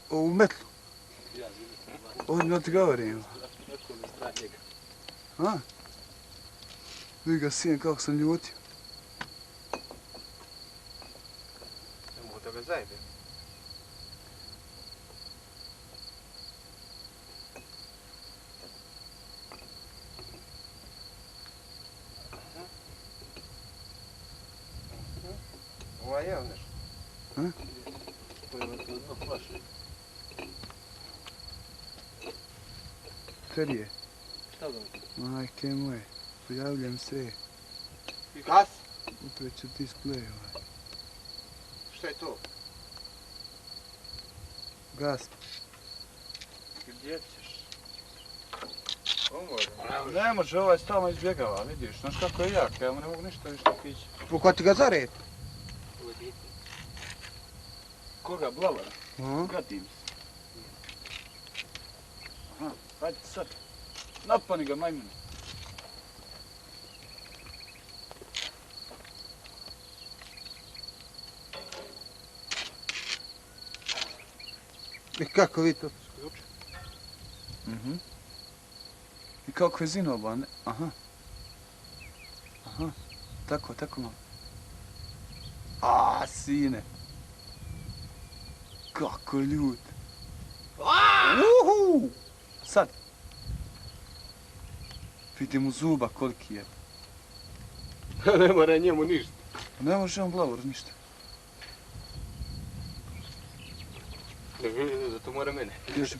u metlu. Ozbiljno ti govorim. A? Vidi ga sin kako sam ljutio. Ne mogu da ga zajebim. Ova je nešto. A? Pojma to dno flaše. Terije. Šta da? Majke moje. Pojavljam se. Gas! Upreću display ovaj. Šta je to? Gas. Gdje ćeš? Ne može, ovaj stalno izbjegava, vidiš. Znaš kako je jak, ja mu ne mogu ništa više pići. Pokvati ga za red. Koga, blavara? Aha. Gadim se. Aha, hajde sad. Napani ga, majmune. I kako vi to sključite? I kakve zinoba, ne? Aha. Aha, tako malo. A, sine. Kako je ljut. Uhu! Sad. Vidi mu zuba koliki je. Ne mora njemu ništa. Ne može on blavor ništa. Zato mora mene. Bježi.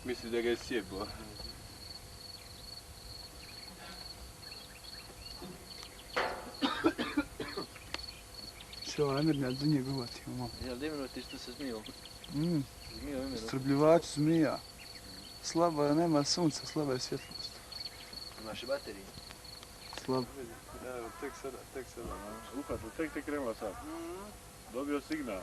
Misli da ga je sjebao. Će ovaj Emir za njega uvati, malo. Jel da imenuti što se zmijao? Mm, Zmijao imenuti. strbljivač zmija. Slaba je, nema sunca, slaba je svjetlost. Imaš i baterije. Slaba. Evo, tek sada. Uhvatio, tek krenuo sad. Dobio signal.